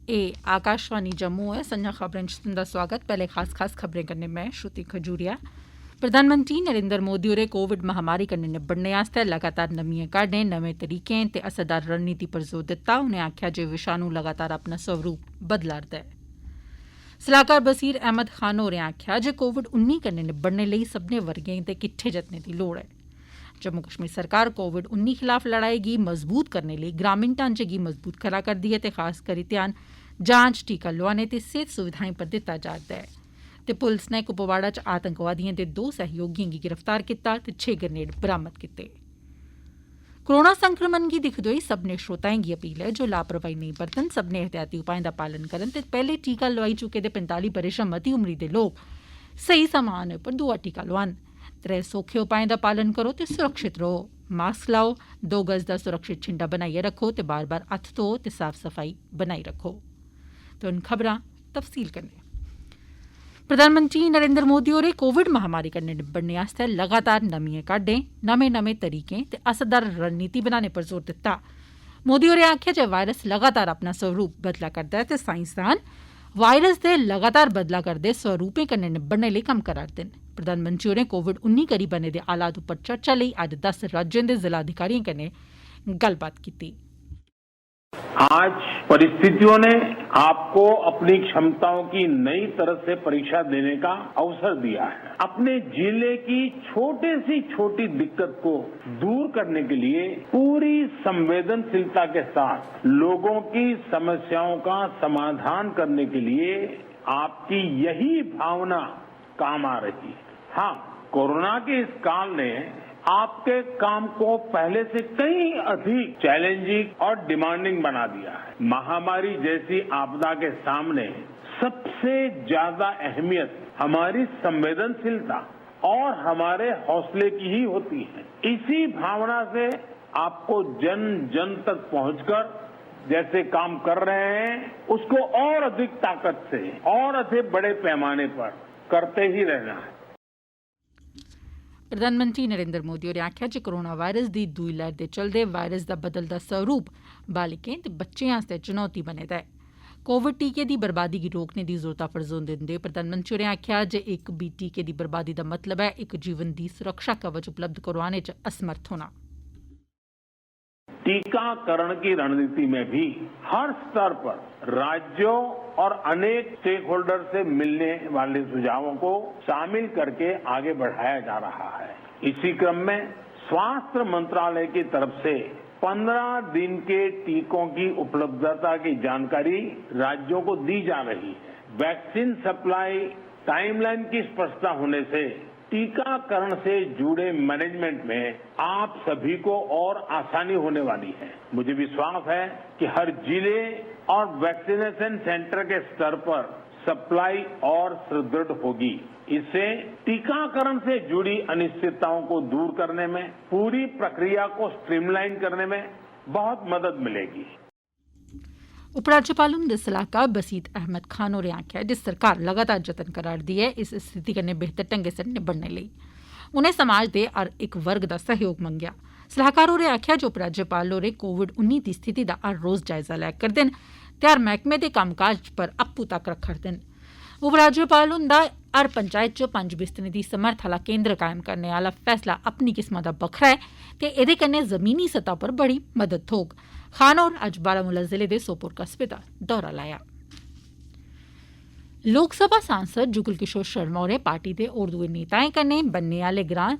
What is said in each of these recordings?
आकाशवाणी जम्मू है। संजा खबरें च तुंदा स्वागत। पहले खास खबरें कन्नै मैं श्रुति खजूरिया। प्रधानमंत्री नरेंद्र मोदी होरें कोविड महामारी कन्नै निबड़ने आस्तै लगातार नमियां काह्डें, नमें तरीकें ते असरदार रणनीति पर जोर दित्ता। उनें आखेआ जे विषाणु लगातार अपना स्वरूप बदला'रदा ऐ। सलाहकार बसीर अहमद खान होरें आखेआ जे कोविड-19 कन्नै निबड़ने लेई सब्भनें वर्गें दे किट्ठे जतनें दी लोड़ ऐ। जम्मू कश्मीर सरकार कोविड-19 खिलाफ लड़ाई गी मजबूत करने लेई ग्रामीण ढांचे गी मजबूत करा करदी ऐ ते खास करी ध्यान जांच, टीका लोआने ते सेहत सुविधाएं पर दित्ता जा'रदा ऐ। ते पुलस नै कुपवाड़ा च आतंकवादिएं दे 2 सहयोगिएं गी गिरफ्तार कीता ते 6 ग्रेनेड बरामद कीते। कोरोना संक्रमण गी दिक्खदे होई सब्भनें श्रोताएं गी अपील ऐ जे लापरवाही नेईं बरतन, सब्भनें एहतियाती उपाएं दा पालन करन ते पैह्ले टीका लोआई चुके दे 45 ब'रे शा मती उमरी दे लोक सही समां आने पर दूआ टीका लोआन। 3 सौखे उपाएं दा पालन करो ते सुरक्षित रहो। मास्क लाओ, 2 गज दा सुरक्षित छिंडा बनाइयै रक्खो ते बार-बार हत्थ धो ते साफ सफाई बनाई रक्खो। ते हुन खबरां तफसील कन्नै। प्रधानमंत्री नरेंद्र मोदी होरें कोविड महामारी कन्नै निबड़ने आस्तै लगातार नमियां काह्डें, नमें तरीकें ते असरदार रणनीति बनाने पर जोर दित्ता। मोदी होरें आखेआ जे वायरस लगातार अपना स्वरूप बदला करदा ऐ ते साइंसदान वायरस दे लगातार बदला करदे स्वरूपें कन्नै निबड़ने लेई कम्म करा'रदे न। प्रधानमंत्री होरें कोविड-19 करी बने दे हालात उप्पर चर्चा लेई अज्ज 10 राज्यें दे जिला अधिकारिएं कन्नै गल्लबात कीती। आज परिस्थितियों ने आपको अपनी क्षमताओं की नई तरह से परीक्षा देने का अवसर दिया है। अपने जिले की छोटी दिक्कत को दूर करने के लिए पूरी संवेदनशीलता के साथ लोगों की समस्याओं का समाधान करने के लिए आपकी यही भावना काम आ रही है। हाँ, कोरोना के इस काल ने आपके काम को पहले से कहीं अधिक चैलेंजिंग और डिमांडिंग बना दिया है। महामारी जैसी आपदा के सामने सबसे ज्यादा अहमियत हमारी संवेदनशीलता और हमारे हौसले की ही होती है। इसी भावना से आपको जन जन तक पहुंचकर जैसे काम कर रहे हैं उसको और अधिक ताकत से और अधिक बड़े पैमाने पर करते ही रहना है। प्रधानमंत्री नरेंद्र मोदी होरें आखेआ जे कोरोना वायरस दी दूई लैह्र दे चलदे वायरस दा बदलदा स्वरूप बालिकें ते बच्चें आस्तै चुनौती बने दा ऐ। कोविड टीके दी बर्बादी गी रोकने दी जरूरता पर जोर दिंदे होई प्रधानमंत्री होरें आखेआ जे इक बी टीके दी बर्बादी दा मतलब ऐ इक जीवन दी सुरक्षा कवच उपलब्ध करोआने च असमर्थ होना। टीकाकरण की रणनीति में भी हर स्तर पर राज्यों और अनेक स्टेक होल्डर से मिलने वाले सुझावों को शामिल करके आगे बढ़ाया जा रहा है। इसी क्रम में स्वास्थ्य मंत्रालय की तरफ से 15 दिन के टीकों की उपलब्धता की जानकारी राज्यों को दी जा रही है। वैक्सीन सप्लाई टाइमलाइन की स्पष्टता होने से टीकाकरण से जुड़े मैनेजमेंट में आप सभी को और आसानी होने वाली है। मुझे विश्वास है कि हर जिले और वैक्सीनेशन सेंटर के स्तर पर सप्लाई और सुदृढ़ होगी। इससे टीकाकरण से जुड़ी अनिश्चितताओं को दूर करने में, पूरी प्रक्रिया को स्ट्रीमलाइन करने में बहुत मदद मिलेगी। उपराज्यपाल हुंदे सलाहकार बसीर अहमद खान होरें आखेआ जे सरकार लगातार जतन करा'रदी ऐ इस स्थिति कन्नै बेहतर ढंगै सिर निबड़ने लेई। उनें समाज दे हर इक वर्ग दा सहयोग मंगेआ। सलाहकार होरें आखेआ जे उपराज्यपाल होरें कोविड-19 दी स्थिति दा हर रोज जायजा लै करदे न ते हर मैह्कमे दे कम्मकाज पर आपूं तक रक्ख'रदे न। उपराज्यपाल हुंदा हर पंचायत च 5 बिस्तरें दी समर्थ आह्ला केन्द्र कायम करने आह्ला फैसला अपनी किस्मा दा बक्खरा ऐ ते एह्दे कन्नै जमीनी सतह पर बड़ी मदद थ्होग। खान होर अज्ज बारामूला जिले दे सोपोर कस्बे दा दौरा लाया। लोकसभा सांसद जुगल किशोर शर्मा होरें पार्टी दे होर दुए नेताएं कन्नै बन्ने आह्ले ग्रां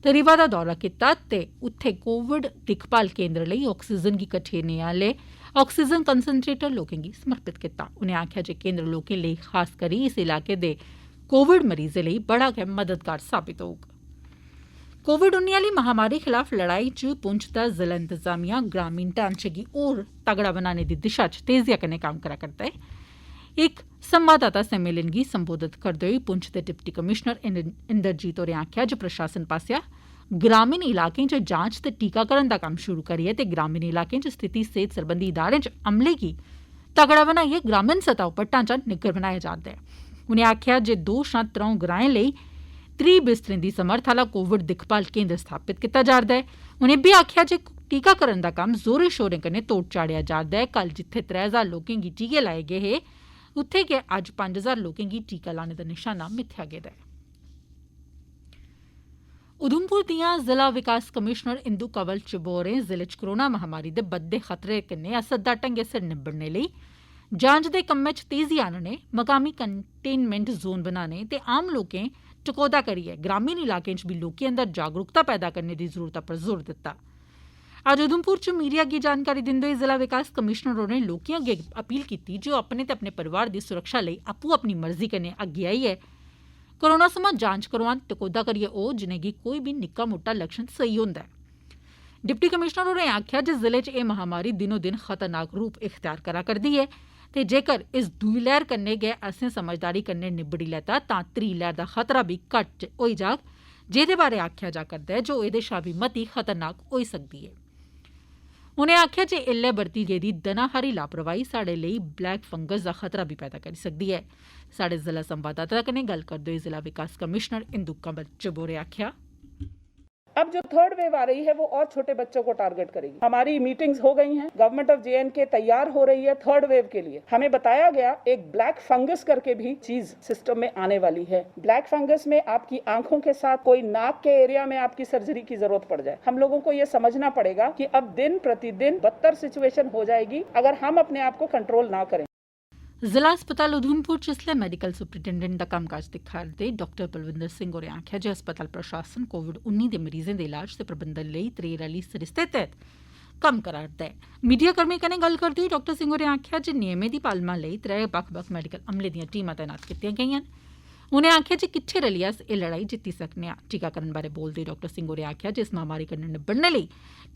तरीवा दा दौरा कीता ते उत्थे कोविड दिक्खभाल केन्द्र लेई आक्सीजन गी कठेरने आह्ले आक्सीजन कंसनट्रेटर लोकें गी समर्पित कीता। उनें आखेआ जे केन्द्र लोकें लेई खास करी इस इलाके दे कोविड मरीजें लेई बड़ा गै मददगार साबित होग। कोविड-19 आह्ली महामारी खिलाफ लड़ाई च पुंछ दा जिला इंतजामिया ग्रामीण ढांचे गी होर तगड़ा बनाने दी दिशा च तेजिया कन्नै कम्म करा करदा ऐ। इक संवाददाता सम्मेलन गी संबोधित करदे होई पुंछ दे डिप्टी कमिशनर इंदरजीत होरें आखेआ जे प्रशासन पास्सेआ ग्रामीण इलाकें च जांच ते टीकाकरण दा कम्म शुरू करियै ते ग्रामीण इलाकें च स्थिति सेहत सरबंधी इदारें च अमले गी तगड़ा बनाइयै ग्रामीण सतह उप्पर ढांचा निग्गर बनाया जा'रदा ऐ। उनें आखेआ जे 2 शा 3 ग्राएं लेई 3 बिस्तरें दी समर्थ आह्ला कोविड दिक्खभाल केन्द्र स्थापित कीता जा'रदा ऐ। उनें बी आखेआ जे टीकाकरण दा कम्म जोरें शोरें कन्नै तोड़ चाढ़ेआ जा'रदा ऐ। कल जित्थे 3000 लोकें गी टीके लाए गे हे, उत्थे गै अज्ज 5000 लोकें गी टीका लाने दा निशाना मिथेआ गेदा ऐ। उधमपुर दियां जिला विकास कमिशनर इंदू कंवल चिब होरें जिले च कोरोना महामारी दे बधदे खतरे कन्नै असरदार ढंगै सिर निबड़ने लेई जांच दे कम्मै च तेजी आनने, मकामी कंटेनमेंट जोन बनाने ते आम लोकें टकोह्दा करियै ग्रामीण इलाकें च बी लोकें अंदर जागरूकता पैदा करने दी जरूरता पर जोर दित्ता। अज्ज उधमपुर च मीडिया गी जानकारी दिंदे होई जिला विकास कमिशनर होरें लोकें अग्गे अपील कीती जे ओह् अपने ते अपने परिवार दी सुरक्षा लेई आपूं अपनी मर्जी कन्नै अग्गे आइयै कोरोना समां जांच करोआन, टकोह्दा करियै ओह् जिनेंगी कोई बी निक्का मुट्टा लक्षण सेही होंदा ऐ। डिप्टी कमिशनर होरें आखेआ जे जिले च एह् महामारी दिनो दिन खतरनाक रूप इख्तियार करा करदी ऐ ते जेकर इस दूई लैह्र कन्नै गै असें समझदारी कन्नै निबड़ी लैता तां त्री लैह्र दा खतरा बी घट्ट होई जाग, जेह्दे बारै आखेआ जा करदा ऐ जे ओह् एह्दे शा बी मती खतरनाक होई सकदी ऐ। उनें आखेआ जे ऐल्लै बरती गेदी दना हारी लापरवाही साढ़े लेई ब्लैक फंगस दा खतरा बी पैदा करी सकदी ऐ। साढ़े जिला संवाददाता कन्नै गल्ल करदे होई जिला विकास कमिशनर इंदू कंवल चिब होरें आखेआ, अब जो थर्ड वेव आ रही है वो और छोटे बच्चों को टारगेट करेगी। हमारी मीटिंग्स हो गई हैं, गवर्नमेंट ऑफ JNK तैयार हो रही है थर्ड वेव के लिए। हमें बताया गया एक ब्लैक फंगस करके भी चीज सिस्टम में आने वाली है। ब्लैक फंगस में आपकी आंखों के साथ कोई नाक के एरिया में आपकी सर्जरी की जरूरत पड़ जाए। हम लोगों को ये समझना पड़ेगा कि अब दिन प्रतिदिन बदतर सिचुएशन हो जाएगी अगर हम अपने आप को कंट्रोल ना करें। जिला अस्पताल उधमपुर च इसलै मैडिकल सुपरिटेंडेंट दा कम्मकाज दिक्खा'रदे डाक्टर बलविंदर सिंह होरें आखेआ जे अस्पताल प्रशासन कोविड-19 दे मरीजें दे इलाज ते प्रबंधन लेई त्रेर आह्ली सरिस्ते तैह्त कम्म करा'रदा ऐ। मीडिया कर्मियें कन्नै गल्ल करदे होई डाक्टर सिंह होरें आखेआ जे नियमें दी पालमा लेई 3 बक्ख-बक्ख मैडिकल अमले दियां टीमां तैनात कीतियां गेईआं न। उनें आखेआ जे किट्ठे रलियै अस एह् लड़ाई जित्ती सकने आं। टीकाकरण बारै बोलदे होई डाक्टर सिंह होरें आखेआ जे इस महामारी कन्नै निबड़ने लेई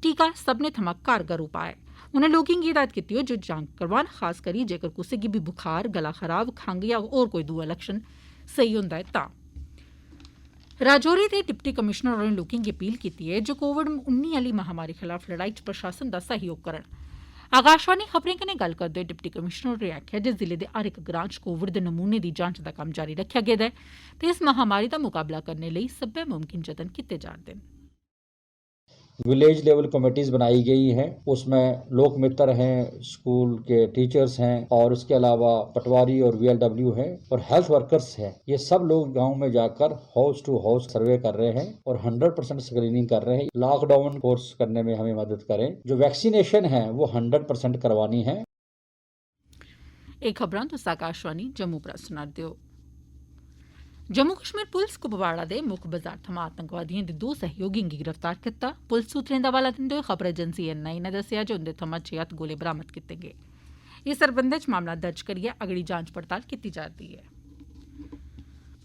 टीका सब्भनें थमां कारगर उपाऽ ऐ। उनें लोकें गी हिदायत कीती ऐ जे जांच करोआन, खास करी जेकर कुसै गी बी बुखार, गला खराब, खंघ जां होर कोई दूआ लक्षण सेही होंदा ऐ तां। राजौरी दे डिप्टी कमिशनर होरें लोकें गी अपील कीती ऐ जे कोविड-19 आह्ली महामारी खलाफ लड़ाई च प्रशासन दा सैह्योग करन। आकाशवाणी खबरें कन्नै गल्ल करदे होई डिप्टी कमिशनर होरें आखेआ जे जिले दे हर इक ग्रां च कोविड दे नमूने दी जांच दा कम्म जारी रक्खेआ गेदा ऐ ते इस महामारी दा मुकाबला करने लेई सब्बै मुमकिन जतन कीते जा'रदे न। विलेज लेवल कमेटीज बनाई गई हैं, उसमें लोक मित्र हैं, स्कूल के टीचर्स हैं और उसके अलावा पटवारी और VLW हैं और हेल्थ वर्कर्स हैं। ये सब लोग गांव में जाकर हाउस टू हाउस सर्वे कर रहे हैं और 100% स्क्रीनिंग कर रहे हैं। लॉकडाउन कोर्स करने में हमें मदद करें। जो वैक्सीनेशन है वो 100% करवानी है। ਇਹ खबरां तुस आकाशवाणी जम्मू पर सुना दे ओ। जम्मू कश्मीर पुलस कुपवाड़ा दे मुक्ख बाजार थमां आतंकवादिएं दे 2 सहयोगिएं गी गिरफ्तार कीता। पुलस सूत्रें दा हवाला दिंदे होई खबर एजेंसी NI नै दस्सेआ जे उंदे थमां 6 हत्थ गोले बरामद कीते गे। इस सरबंधै च मामला दर्ज करियै अगड़ी जांच पड़ताल कीती जा'रदी ऐ।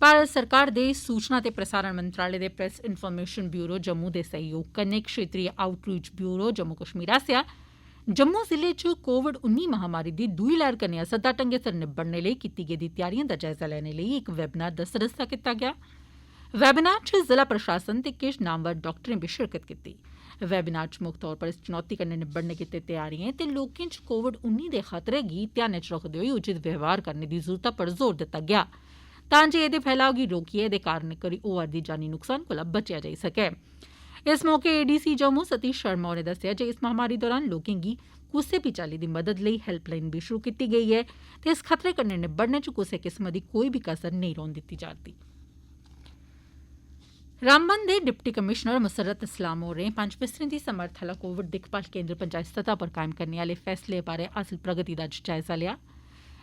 भारत सरकार दे सूचना ते प्रसारण मंत्रालय दे प्रेस इन्फॉर्मेशन ब्यूरो जम्मू दे सहयोग कन्नै क्षेत्रीय आउटरीच ब्यूरो जम्मू कश्मीर आसेआ जम्मू जिले च कोविड-19 महामारी दी दूई लैह्र कन्नै असरदार ढंगै सिर निबड़ने लेई कीती गेदी त्यारिएं दा जायजा लैने लेई इक वेबनार दा सरिस्ता कीता गेआ। वेबनार च जिला प्रशासन ते किश नामवर डाक्टरें बी शिरकत कीती। वेबनार च मुक्ख तौर पर इस चुनौती कन्नै निबड़ने गितै त्यारिएं ते लोकें च कोविड-19 दे खतरे गी ध्यानै च रखदे होई उचित व्यवहार करने दी जरूरता पर जोर दित्ता गेआ तां जे एह्दे फैलाव गी रोकियै एह्दे कारण करी होआ'रदी जानी नुकसान कोला बचेआ जाई सकै। इस मौके ADC जम्मू सतीश शर्मा होरें दस्सेआ जे इस महामारी दौरान लोकें गी कुसै बी चाल्ली दी मदद लेई हेल्पलाइन बी शुरू कीती गेई ऐ ते इस खतरे कन्नै निबड़ने च कुसै किस्मा दी कोई बी कसर नेईं रौह्न दित्ती जा'रदी। रामबन दे डिप्टी कमिशनर मुसरत इस्लाम होरें 5 बिस्तरें दी समर्थ आह्ला कोविड दिक्खभाल केन्द्र पंचायत सतह पर कायम करने आह्ले फैसले बारै हासल प्रगति दा जायजा लेआ।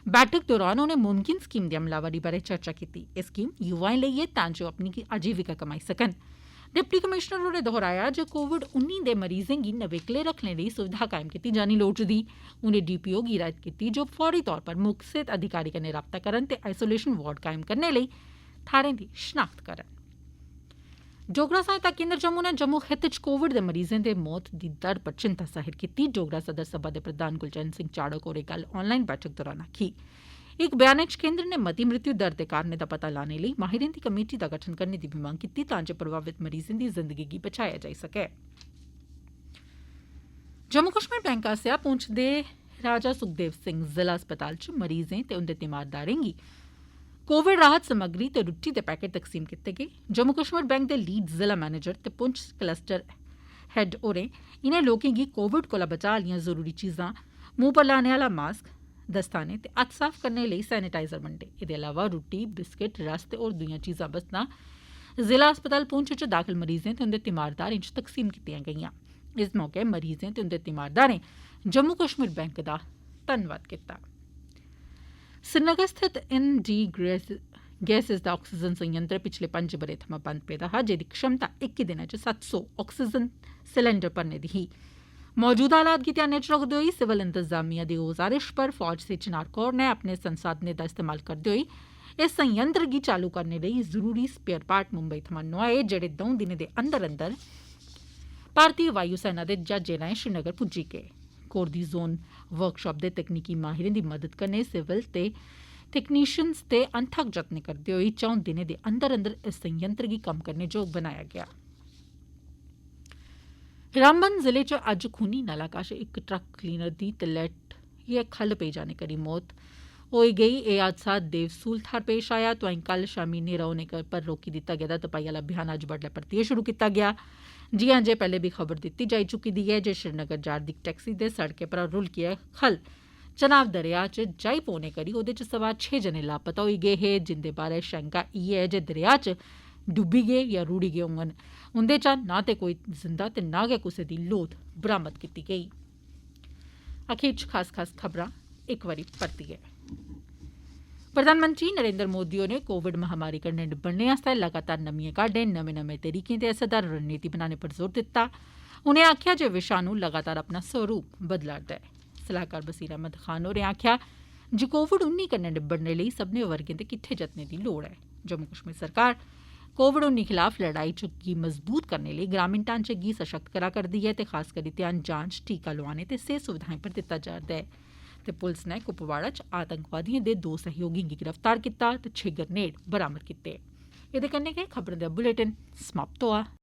बैठक दौरान उनें मुमकिन स्कीम दी अमलावरी बारै चर्चा कीती। एह् स्कीम युवाएं लेई ऐ तां जे ओह् अपनी आजीविका कमाई सकन। डिप्टी कमिशनर होरें दोहराया जे कोविड-19 दे मरीजें गी नवेकले रखने लेई सुविधा कायम कीती जानी लोड़चदी। उनें DPO गी हिदायत कीती जे ओह् फौरी तौर पर मुक्ख सेहत अधिकारी कन्नै राबता करन ते आइसोलेशन वार्ड कायम करने लेई थाह्रें दी शनाख्त करन। डोगरा सहायता केन्द्र जम्मू नै जम्मू खित्ते च कोविड दे मरीजें दे मौत दी दर पर चिंता जाहिर कीती। डोगरा सदर सभा दे प्रधान गुलचैन सिंह चाड़क होरें कल ऑनलाइन बैठक दौरान आखी। इक बयानै च केन्द्र नै मती मृत्यु दर दे कारणें दा पता लाने लेई माहिरें दी कमेटी दा गठन करने दी बी मंग कीती तां जे प्रभावित मरीजें दी जिंदगी गी बचाया जाई सकै। जम्मू कश्मीर बैंक आसेआ पुंछ दे राजा सुखदेव सिंह जिला अस्पताल च मरीजें ते उंदे तीमारदारें गी कोविड राहत समग्री ते रुट्टी दे पैकेट तकसीम कीते गे। जम्मू कश्मीर बैंक दे लीड जिला मैनेजर ते पुंछ क्लस्टर हैड होरें इनें लोकें गी कोविड कोला बचाव आह्लियां जरूरी चीजां, मूंह पर लाने आह्ला मास्क, दस्ताने ते हत्थ साफ करने लेई सैनिटाइजर बंडे। एह्दे अलावा रुट्टी, बिस्किट, रस ते होर दुईयां चीजां बस्तां जिला अस्पताल पुंछ च दाखल मरीजें ते उंदे तीमारदारें च तकसीम कीतियां गेईयां। इस मौके मरीजें ते उंदे तीमारदारें जम्मू कश्मीर बैंक दा धन्नवाद कीता। श्रीनगर स्थित ND गैसेस दा ऑक्सीजन संयंत्र पिछले 5 ब'रे थमां बंद पेदा हा, जेदी क्षमता इक दिनै च 700 ऑक्सीजन सिलेंडर भरने दी ही। मौजूदा हालात गी ध्यानै च रखदे होई सिविल इंतजामिया दी गुजारिश पर फौज सी चिनार कौर ने अपने संसाधनें दा इस्तेमाल करदे होई इस संयंत्र गी चालू करने लेई जरूरी स्पेयर पार्ट मुंबई थमां नोआए, जेड़े 2 दिनें दे अंदर अंदर भारतीय वायु सेना दे ज्हाजें राएं श्रीनगर पुज्जी गे। कोर दी जोन वर्कशाप दे तकनीकी माहिरें दी मदद कन्नै सिविल ते टेक्नीशियंस दे अनथक जतन करदे होई 4 दिनें दे अंदर अंदर इस संयंत्र गी कम्म करने जोग बनाया गेआ। रामबन जिले च अज्ज खूनी नाला कश इक ट्रक क्लीनर दी तलैटियै खल्ल पेई जाने करी मौत होई गेई। एह् हादसा देवसूल थाह्र पेश आया। तोआईं कल शामीं न्हेरा होने पर रोकी दित्ता गेदा तपाई आह्ला अभियान अज्ज बड्डलै परतियै शुरू कीता गेआ। जियां जे पैह्ले बी खबर दित्ती जाई चुकी दी ऐ जे श्रीनगर जा'रदी इक टैक्सी दे सड़कै परा रुलकियै खल्ल चनाब दरेया च जाई पौने करी ओह्दे च सवार 6 जने लापता होई गे हे, जिंदे बारै शैंका इयै ऐ जे दरेया च डुब्बी गे जां रुढ़ी गे होङन। उंदे चा ना ते कोई जिंदा ते ना गै कुसै दी लोथ बरामद कीती गेई। अखीर च खास खबरां इक बारी परतियै। प्रधानमंत्री नरेंद्र मोदी होरें कोविड महामारी कन्नै निब्बड़ने आस्तै लगातार नमियां काह्डें, नमें तरीकें ते असरदार रणनीति बनाने पर जोर दित्ता। उनें आखेआ जे विषाणु लगातार अपना स्वरूप बदला'रदा ऐ। सलाहकार बसीर अहमद खान होरें आखेआ जे कोविड-19 कन्नै निब्बड़ने लेई सब्भनें वर्गें दे किट्ठे जतनें दी लोड़ ऐ। जम्मू कश्मीर सरकार कोविड-19 खिलाफ लड़ाई गी मजबूत करने लेई ग्रामीण ढांचे गी सशक्त करा करदी ऐ ते खास करी ध्यान जांच, टीका लोआने ते सेहत सुविधाएं पर दित्ता जा'रदा ऐ। ते पुलस नै कुपवाड़ा च आतंकवादिएं दे 2 सहयोगिएं गी गिरफ्तार कीता ते 6 ग्रनेड बरामद कीते। एह्दे कन्नै गै खबरें दा बुलेटिन समाप्त होआ।